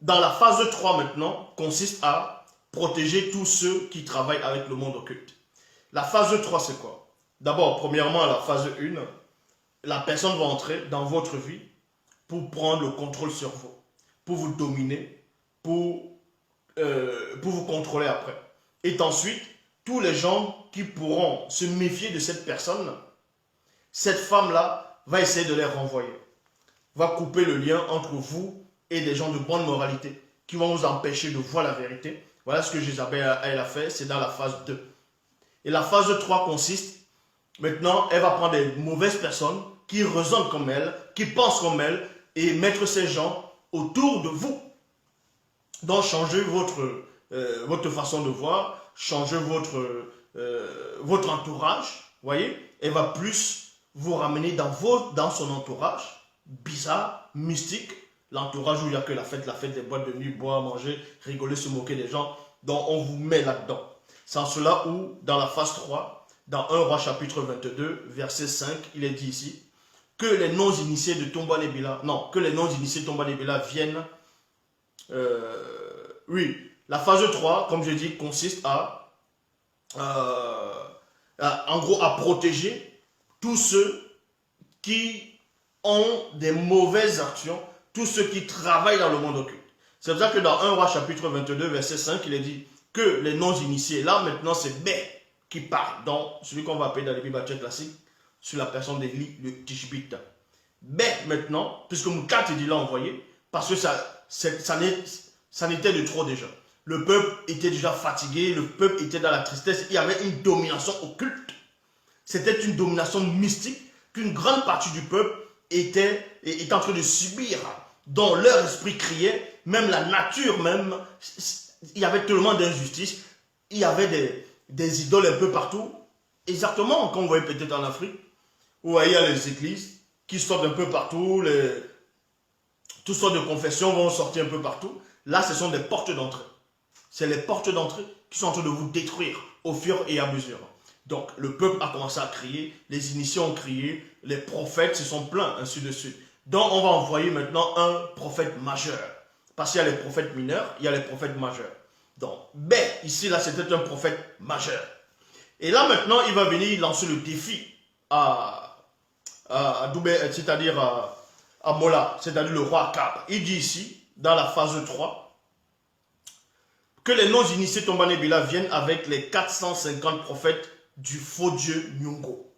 dans la phase 3 maintenant, consiste à protéger tous ceux qui travaillent avec le monde occulte. La phase 3, c'est quoi? D'abord, premièrement, la phase 1, la personne va entrer dans votre vie pour prendre le contrôle sur vous, pour vous dominer, pour vous contrôler après. Et ensuite, tous les gens qui pourront se méfier de cette personne, cette femme-là va essayer de les renvoyer, va couper le lien entre vous et des gens de bonne moralité qui vont vous empêcher de voir la vérité. Voilà ce que Jézabel elle a fait, c'est dans la phase 2. Et la phase 3 consiste, maintenant, elle va prendre des mauvaises personnes qui raisonnent comme elle, qui pensent comme elle, et mettre ces gens autour de vous. Donc, changez votre façon de voir, changez votre entourage, voyez, elle va plus vous ramener dans son entourage, bizarre, mystique, l'entourage où il n'y a que la fête des boîtes de nuit, boire, manger, rigoler, se moquer des gens, donc on vous met là-dedans. C'est en cela où, dans la phase 3, dans 1 Roi chapitre 22, verset 5, il est dit ici, que les non-initiés de Tomba Nebila, non, que les non-initiés de Tomba Nebila viennent, oui, la phase 3, comme je dis, consiste en gros, à protéger tous ceux qui ont des mauvaises actions, tous ceux qui travaillent dans le monde occulte. C'est pour ça que dans 1 Roi chapitre 22, verset 5, il est dit que les non-initiés, là maintenant c'est B qui parle, donc celui qu'on va appeler dans les Bibles classiques, sur la personne d'Élie, le Tishbite. B maintenant, puisque Moukat dit l'a envoyé, parce que ça n'était de trop déjà. Le peuple était déjà fatigué, le peuple était dans la tristesse, il y avait une domination occulte. C'était une domination mystique qu'une grande partie du peuple était en train de subir, dont leur esprit criait, même la nature même, il y avait tellement d'injustice, il y avait des idoles un peu partout, exactement comme vous voyez peut-être en Afrique, où il y a les églises qui sortent un peu partout, toutes sortes de confessions vont sortir un peu partout. Là, ce sont des portes d'entrée. C'est les portes d'entrée qui sont en train de vous détruire au fur et à mesure. Donc, le peuple a commencé à crier, les initiés ont crié, les prophètes se sont plaints, ainsi de suite. Donc, on va envoyer maintenant un prophète majeur. Parce qu'il y a les prophètes mineurs, il y a les prophètes majeurs. Donc, B, ici, là, c'était un prophète majeur. Et là, maintenant, il va venir lancer le défi à Doubé, c'est-à-dire à Mola, c'est-à-dire le roi Akab. Il dit ici, dans la phase 3, que les non-initiés Tomba Nebila viennent avec les 450 prophètes du faux dieu Nyungo,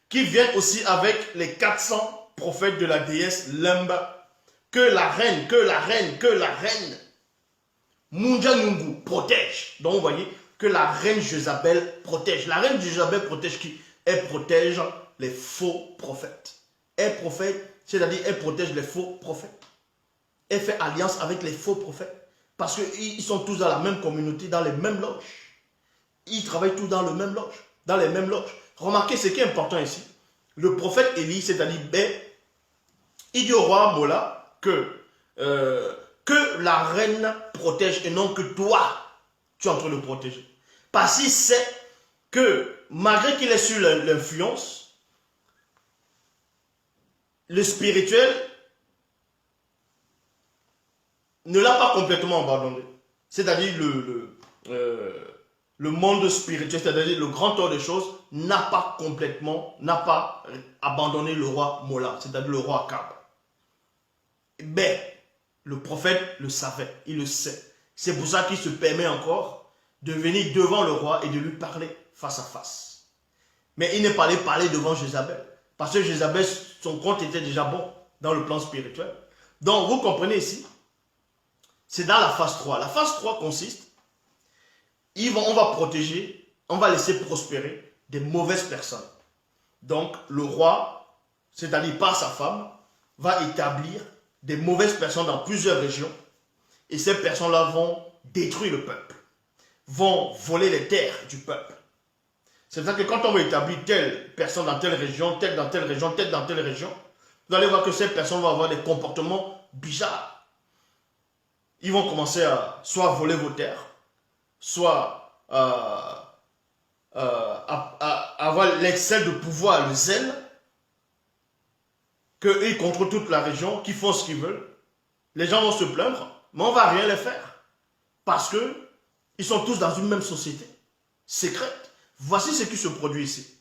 qui viennent aussi avec les 400 prophètes de la déesse Lemba, que la reine Munja Nyungu protège. Donc vous voyez que la reine Jézabel protège. La reine Jézabel protège qui? Elle protège les faux prophètes. Elle prophète, c'est-à-dire elle protège les faux prophètes. Elle fait alliance avec les faux prophètes. Parce qu'ils sont tous dans la même communauté, dans les mêmes loges. Ils travaillent tous dans les mêmes loges. Remarquez ce qui est important ici. Le prophète Élie, c'est-à-dire il dit au roi Mola que la reine protège et non que toi, tu es en train de protéger. Parce qu'il sait que malgré qu'il est sur l'influence, le spirituel ne l'a pas complètement abandonné. C'est-à-dire le monde spirituel, c'est-à-dire le grand ordre des choses, n'a pas abandonné le roi Mola, c'est-à-dire le roi Akab. Mais le prophète le savait, il le sait. C'est pour ça qu'il se permet encore de venir devant le roi et de lui parler face à face. Mais il n'est pas allé parler devant Jézabel. Parce que Jézabel, son compte était déjà bon dans le plan spirituel. Donc vous comprenez ici, c'est dans la phase 3. La phase 3 consiste, on va protéger, on va laisser prospérer des mauvaises personnes. Donc le roi, c'est-à-dire par sa femme, va établir des mauvaises personnes dans plusieurs régions. Et ces personnes-là vont détruire le peuple, vont voler les terres du peuple. C'est pour ça que quand on va établir telle personne dans telle région, telle dans telle région, telle dans telle région, vous allez voir que ces personnes vont avoir des comportements bizarres. Ils vont commencer à soit voler vos terres, soit à avoir l'excès de pouvoir, le zèle, qu'ils contrôlent toute la région, qu'ils font ce qu'ils veulent. Les gens vont se plaindre. mais on ne va rien les faire. Parce que ils sont tous dans une même société secrète. Voici ce qui se produit ici.